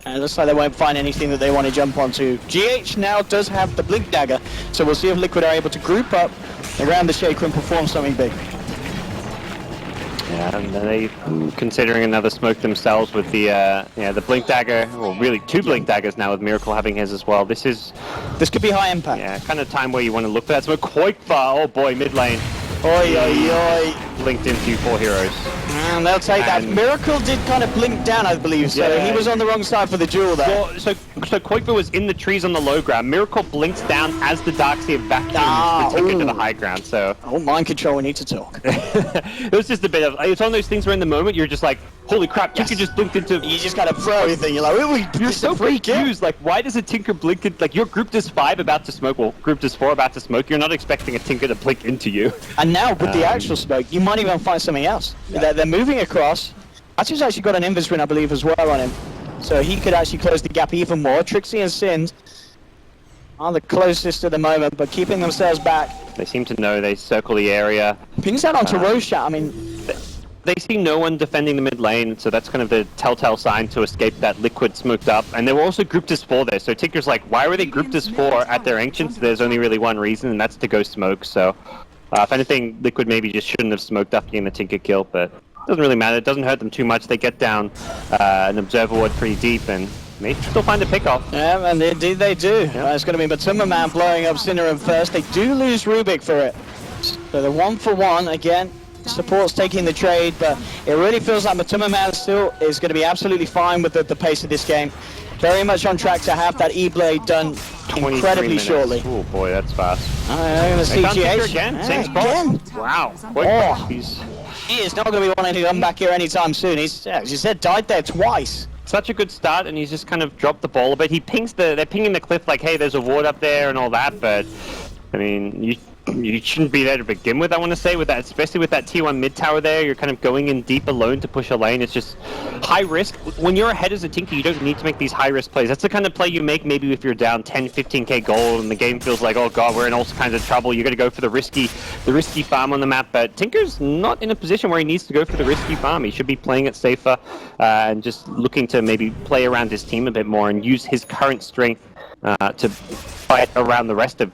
And it looks like they won't find anything that they want to jump onto. GH now does have the Blink Dagger, so we'll see if Liquid are able to group up around the Shaker and perform something big. Yeah, and they considering another smoke themselves with the Blink Dagger, well really 2 Blink Daggers now with Miracle having his as well. This could be high impact. Yeah, kind of time where you want to look for that smoke. Koikva, oh boy, mid lane. Oi, oi, oi. Blinked into 4 heroes. And they'll take that. Miracle did kind of blink down, I believe, so he was on the wrong side for the duel there. Well, so Koikva was in the trees on the low ground. Miracle blinks down as the Darkseer vacuums the Tinker to the high ground, so... Oh, mind control, we need to talk. It was just a bit of... It's one of those things where in the moment you're just like, holy crap, Tinker just blinked into... You just gotta throw everything, you're like, you're so confused, like, why does a Tinker blink in... Like, you're grouped as 5 about to smoke, well, grouped as 4 about to smoke, you're not expecting a Tinker to blink into you. And now, with the actual smoke, you might even find something else. Yeah. They're moving across. Asus actually got an Invis ring, I believe, as well on him. So he could actually close the gap even more. Trixie and Sind are the closest at the moment, but keeping themselves back. They seem to know they circle the area. Pings out onto Roshat, I mean... They see no one defending the mid lane, so that's kind of the telltale sign to escape that Liquid smoked up. And they were also grouped as 4 there, so Tinker's like, why were they grouped as 4 at their Ancients? There's only really one reason, and that's to go smoke, so... if anything, Liquid maybe just shouldn't have smoked after getting the Tinker kill, but it doesn't really matter. It doesn't hurt them too much. They get down an Observer Ward pretty deep, and they still find a pick-off. Yeah, and indeed they do. Yeah. It's going to be Matuma Man blowing up Synderen first. They do lose Rubik for it. So they're 1 for 1 again. Support's taking the trade, but it really feels like Matuma Man still is going to be absolutely fine with the pace of this game. Very much on track to have that E-Blade done incredibly shortly. Oh boy, that's fast. I'm going to see GH again. Same spot. Wow. He is not going to be wanting to come back here anytime soon. He's, as you said, died there twice. Such a good start, and he's just kind of dropped the ball a bit. He pings they're pinging the cliff like, hey, there's a ward up there and all that, but I mean, you shouldn't be there to begin with, I want to say, with that, especially with that T1 mid tower there. You're kind of going in deep alone to push a lane. It's just high risk. When you're ahead as a Tinker, you don't need to make these high risk plays. That's the kind of play you make maybe if you're down 10, 15k gold and the game feels like, oh god, we're in all kinds of trouble. You're going to go for the risky farm on the map, but Tinker's not in a position where he needs to go for the risky farm. He should be playing it safer and just looking to maybe play around his team a bit more and use his current strength to fight around the rest of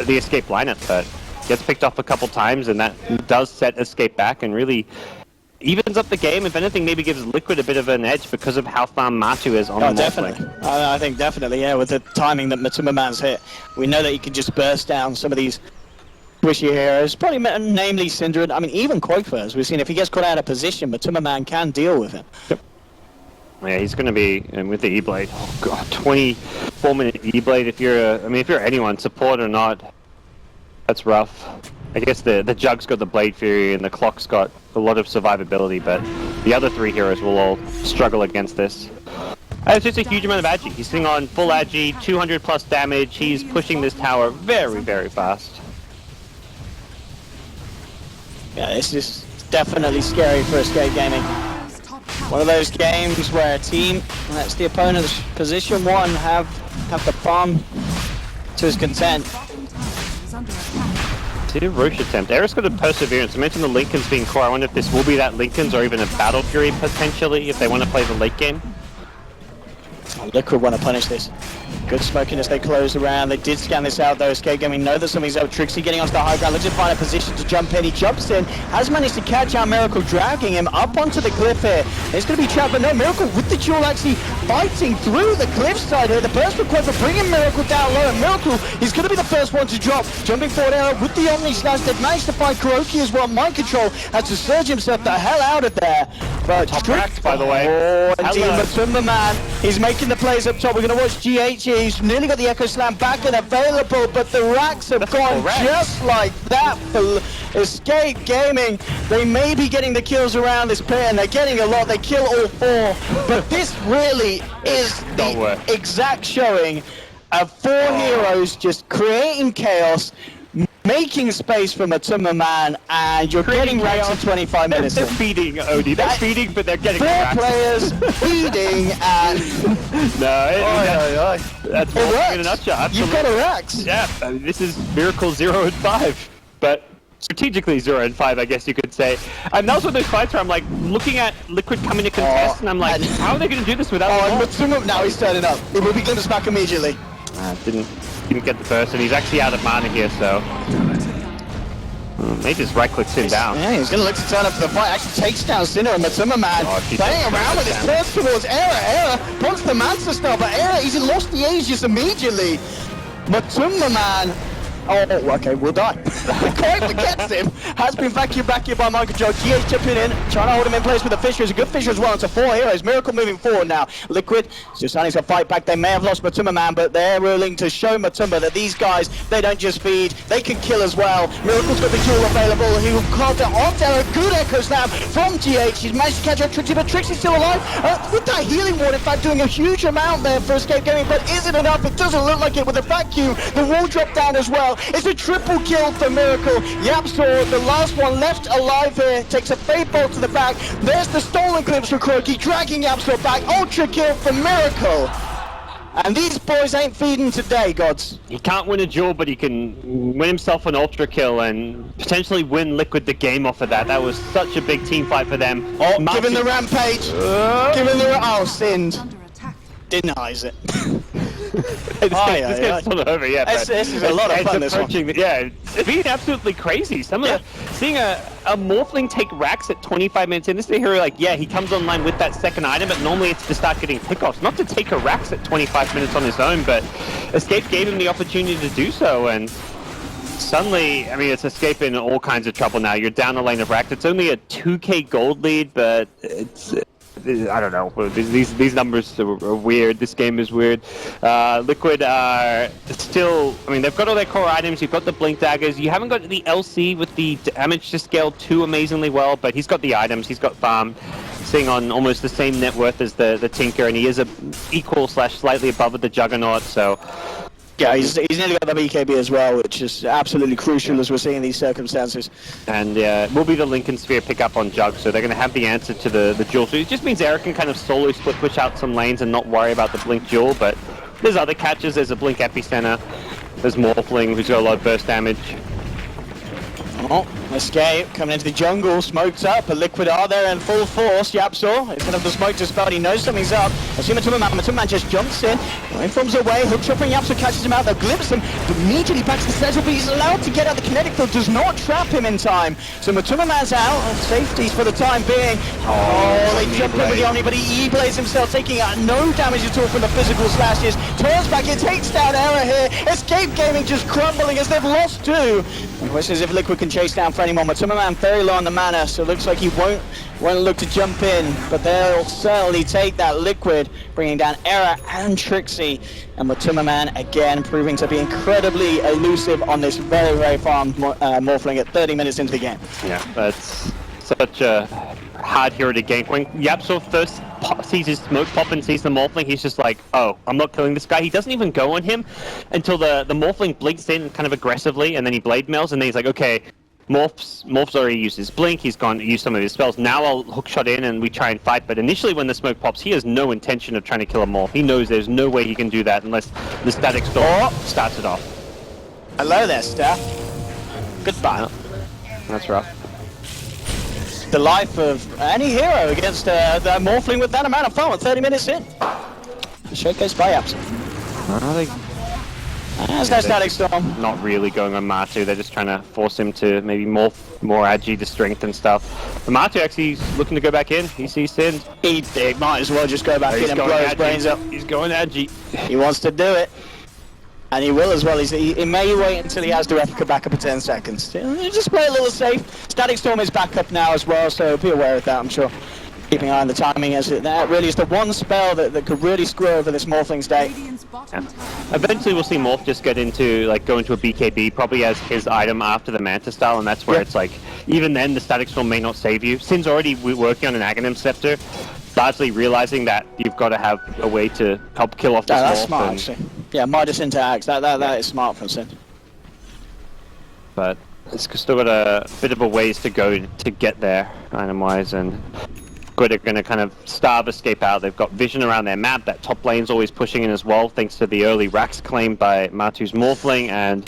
the escape lineup, but gets picked off a couple times, and that does set escape back and really evens up the game. If anything, maybe gives Liquid a bit of an edge because of how far Matu is on the definitely. I think definitely, yeah, with the timing that Matuma Man's hit. We know that he can just burst down some of these squishy heroes, probably namely Synderen. I mean, even Koikva, as we've seen, if he gets caught out of position, Matuma Man can deal with him. Yep. Yeah, he's going to be with the E-Blade. Oh god, 24-minute E-Blade. If you're anyone, support or not, that's rough. I guess the Jug's got the Blade Fury and the Clock's got a lot of survivability, but the other 3 heroes will all struggle against this. It's just a huge amount of agi. He's sitting on full agi, 200 plus damage. He's pushing this tower very, very fast. Yeah, this is definitely scary for Escape Gaming. One of those games where a team lets the opponent's position 1 have the farm to his content. See the Roche attempt. Eric's got a Perseverance. I mentioned the Lincolns being core. I wonder if this will be that Lincolns or even a Battle Fury potentially if they want to play the late game. Liquid want to punish this. Good smoking as they close around. They did scan this out though. Escape Gaming know that something's up. Trixie getting onto the high ground. Let's just find a position to jump in. He jumps in. Has managed to catch out Miracle, dragging him up onto the cliff here. It's going to be trapped, but no, Miracle with the duel actually fighting through the cliffside here. The burst request for bringing Miracle down low. And Miracle is going to be the first one to drop. Jumping forward arrow with the Omni Slash. They've managed to find Kuroki as well. Mind Control has to surge himself the hell out of there. But top racks, by the way. Oh, indeed, Matuma Man. He's making the plays up top. We're going to watch GH. He's nearly got the Echo Slam back and available, but the racks have gone just like that for Escape Gaming. They may be getting the kills around this pit, and they're getting a lot. They kill all 4, but this really is the exact showing of 4 heroes just creating chaos, making space for Matuma Man, and you're getting racks in 25 minutes. They're feeding, Odie. They're feeding, but they're getting 4 players feeding, and that's what in a nutshell. Absolutely. You've got a racks. Yeah, this is Miracle 0 and 5, but strategically 0 and 5, I guess you could say. And that was one of those fights where I'm like looking at Liquid coming to contest, and I'm like, how are they going to do this without? Oh, and Matsuma, now he's turning up. It will be glimpsed back immediately. Didn't get the burst, and he's actually out of mana here, so. They just right-click Sin down. Yeah, he's going to look to turn up for the fight. Actually takes down Sinner, and Matsuma Man playing around with his turns towards Era. Wants the Manta Star, but Era, he's lost the Aegis immediately. Matsuma Man. Oh, okay, we'll die. The coin gets him. Has been vacuumed back here by Michael Joe. GH chipping in, trying to hold him in place with the Fisher. It's a good Fisher as well. It's a 4 heroes. Miracle moving forward now. Liquid just starting to fight back. They may have lost Matsuma Man, but they're willing to show Matsuma that these guys, they don't just feed, they can kill as well. Miracle's got the jewel available. He will carve it on Terra. Good echo snap from GH. He's managed to catch out Trixie, but Trixie's still alive. With that healing ward, in fact, doing a huge amount there for Escape Gaming, but is it enough? It doesn't look like it with a vacuum. The wall dropped down as well. It's a triple kill for Miracle. Yapsaw, the last one left alive here, takes a fade bolt to the back. There's the stolen clips for Croaky, dragging Yapsaw back. Ultra kill for Miracle. And these boys ain't feeding today, gods. He can't win a duel, but he can win himself an ultra kill and potentially win Liquid the game off of that. That was such a big team fight for them. Oh, given the rampage. Given the... Oh, Sind. Denies it. This game's not over yet. This is a lot of fun, this one. Yeah, it's been absolutely crazy. Seeing a Morphling take racks at 25 minutes in, this is a hero like, yeah, he comes online with that second item, but normally it's to start getting pickoffs, not to take a racks at 25 minutes on his own, but Escape gave him the opportunity to do so, and suddenly, I mean, it's Escape in all kinds of trouble now. You're down a lane of racks. It's only a 2k gold lead, but it's... I don't know. These numbers are weird. This game is weird. Liquid are still... I mean, they've got all their core items. You've got the Blink Daggers. You haven't got the LC with the damage to scale too amazingly well, but he's got the items. He's got farm. Sitting on almost the same net worth as the Tinker, and he is a equal/slightly above with the Juggernaut, so... Yeah, he's nearly got the BKB as well, which is absolutely crucial as we're seeing in these circumstances. And will be the Lincoln Sphere pick up on Jug, so they're going to have the answer to the duel. So it just means Eric can kind of solo split push out some lanes and not worry about the Blink duel, but there's other catches. There's a Blink Epicenter. There's Morphling, who's got a lot of burst damage. Oh, Escape coming into the jungle, smoked up, but Liquid are there in full force. Yapsaw is going to have the smoke to spell, he knows something's up. I see Matsuma Man just jumps in, informs away, hook shot from Yapsaw, catches him out, they'll glimpse him, immediately backs the center, but he's allowed to get out the kinetic field, does not trap him in time. So Matsuma Man's out, and safeties for the time being. Oh, they jump in with the Omni, but he E-blades himself, taking out no damage at all from the physical slashes. Turns back, it takes down Error here. Escape Gaming just crumbling as they've lost 2. The question is if Liquid can chase down for any more. Matsuma Man very low on the mana, so it looks like he won't look to jump in, but they'll certainly take that. Liquid bringing down Era and Trixie, and Matsuma Man again proving to be incredibly elusive on this very, very farmed Morphling at 30 minutes into the game. Yeah, that's such a hard hero to gank. When Yapsaw first sees his smoke pop and sees the Morphling, he's just like, oh, I'm not killing this guy. He doesn't even go on him until the Morphling blinks in kind of aggressively, and then he blade mails, and then he's like, okay, Morph's already used his blink, he's gone to use some of his spells, now I'll hook shot in and we try and fight. But initially when the smoke pops, he has no intention of trying to kill a Morph. He knows there's no way he can do that unless the static storm starts it off. Hello there, Steph. Goodbye. That's rough. The life of any hero against the Morphling with that amount of fun, 30 minutes in. Showcase by Apps. There's no static storm. Not really going on Matu, they're just trying to force him to maybe morph more agi to strength and stuff. But Matu actually is looking to go back in. He sees Sin. He might as well just go back in and blow his brains up. He's going agi. He wants to do it. And he will as well. He may wait until he has the replica back up for 10 seconds. Just play a little safe. Static storm is back up now as well, so be aware of that, I'm sure. Keeping an eye on the timing, as that really is the one spell that could really screw over this Morphling's day. Yeah. Eventually we'll see Morph just go into a BKB, probably as his item after the Manta style, and that's where it's like, even then the Static Storm may not save you. Sin's already working on an Aghanim Scepter, largely realizing that you've got to have a way to help kill off this Morph. That's smart, actually. Yeah, Midas into Axe, that is smart from Sin. But it's still got a bit of a ways to go to get there, item-wise, and Good are going to kind of starve Escape out. They've got vision around their map. That top lane's always pushing in as well, thanks to the early racks claimed by Matu's Morphling, and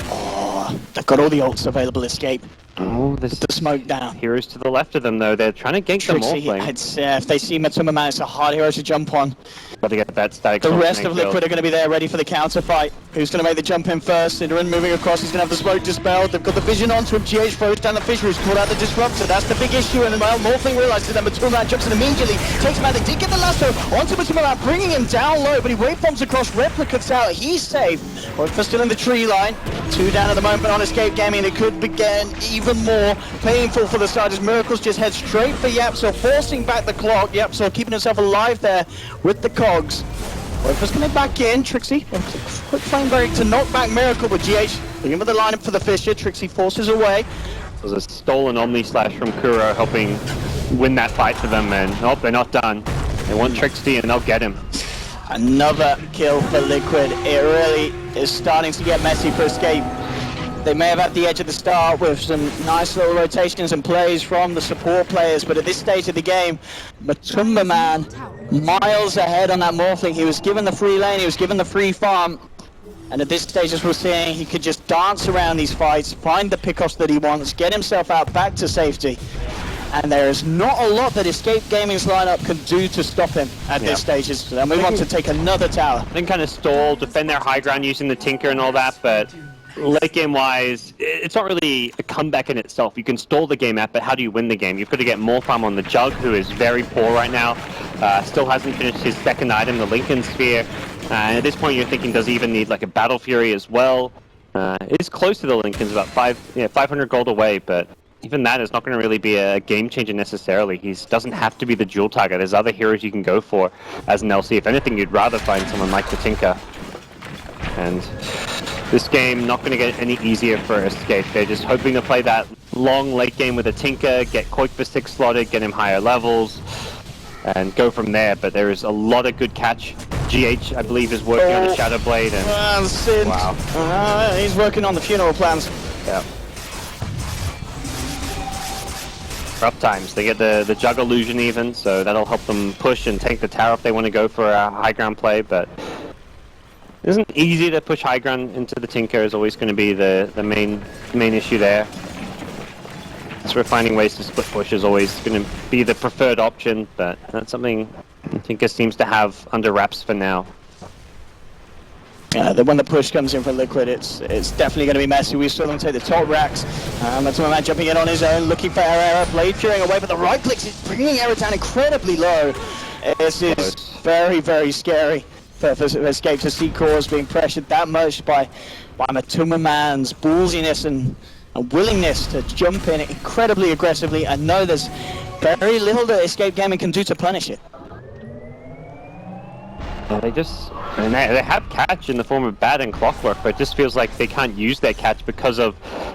They've got all the ults available, Escape. Oh, there's The smoke down. heroes to the left of them, though. They're trying to gank the Trixie, Morphling. if they see Matuma Man, it's a hard hero to jump on. Got to get that static. The rest of kill. Liquid are going to be there ready for the counter fight. Who's going to make the jump in first? Cinderin moving across, he's going to have the smoke dispelled. They've got the vision onto him. GH throws down the Fisher, who's caught out the Disruptor. That's the big issue, and well, Morphling realizes that Matuma Man jumps in immediately. Takes him out, they did get the lasso onto Matuma Man, bringing him down low, but he wave bombs across, Replicates out, he's safe. Orpha's still in the tree line. 2 down at the moment on Escape Gaming. It could be getting even more painful for the side as Miracles just head straight for Yapso, forcing back the clock. Yapso keeping himself alive there with the cogs. Orpha's coming back in. Trixie, quick flame break to knock back Miracle, but GH looking for the lineup for the Fisher. Trixie forces away. There's a stolen Omni Slash from Kuro helping win that fight for them, and nope, they're not done. They want Trixie and they'll get him. Another kill for Liquid. It really is starting to get messy for Escape. They may have had the edge at the start with some nice little rotations and plays from the support players, but at this stage of the game, Matuma Man miles ahead on that Morphling. He was given the free lane, he was given the free farm, and at this stage, as we're seeing, he could just dance around these fights, find the pickoffs that he wants, get himself out back to safety. And there is not a lot that Escape Gaming's lineup can do to stop him at this stage. And we want to take another tower. They can kind of stall, defend their high ground using the Tinker and all that, but late game wise, it's not really a comeback in itself. You can stall the game out, but how do you win the game? You've got to get more farm on the Jug, who is very poor right now. Still hasn't finished his second item, the Lincoln Sphere. And at this point, you're thinking, does he even need like a Battle Fury as well? It's close to the Lincolns, about 500 gold away, but even that is not going to really be a game changer necessarily. He doesn't have to be the dual target. There's other heroes you can go for as an LC. If anything, you'd rather find someone like the Tinker. And this game not going to get any easier for Escape. They're just hoping to play that long late game with a Tinker, get Koik for 6 slotted, get him higher levels, and go from there. But there is a lot of good catch. GH, I believe, is working on the Shadow Blade. And Sid. Wow. He's working on the funeral plans. Yeah. Rough times. They get the Jug Illusion even, so that'll help them push and take the tower if they want to go for a high ground play, but it isn't easy to push high ground into the Tinker. Is always going to be the main issue there. So we're finding ways to split push is always going to be the preferred option, but that's something Tinker seems to have under wraps for now. Yeah, when the push comes in for Liquid, it's definitely going to be messy. We saw them take the top racks. Matuma Man jumping in on his own, looking for Error, Blade Furying away, but the right clicks is bringing Error down incredibly low. This is very, very scary for Escape to see Cores being pressured that much by Matuma Man's ballsiness and willingness to jump in incredibly aggressively. I know there's very little that Escape Gaming can do to punish it. Yeah, they have catch in the form of Bat and Clockwork, but it just feels like they can't use their catch because of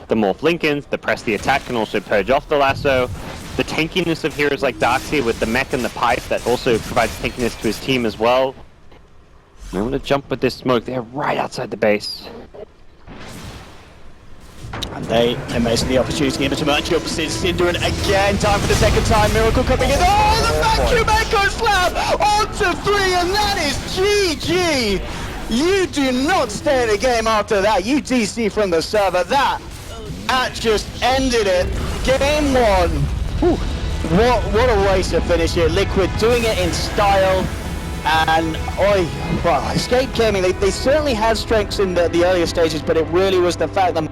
the Morph Lincolns, the press the attack can also purge off the lasso, the tankiness of heroes like Darkseer with the mech and the pipe that also provides tankiness to his team as well. I'm going to jump with this smoke. They're right outside the base. And they missing the opportunity to emerge opposite Cinderin again. Time for the second time. Miracle coming in. Oh, the vacuum echo slam onto 3, and that is GG. You do not stay in the game after that. You DC from the server. That just ended it. Game 1. Whew. What a way to finish it. Liquid doing it in style. And Escape Gaming, they certainly had strengths in the earlier stages, but it really was the fact that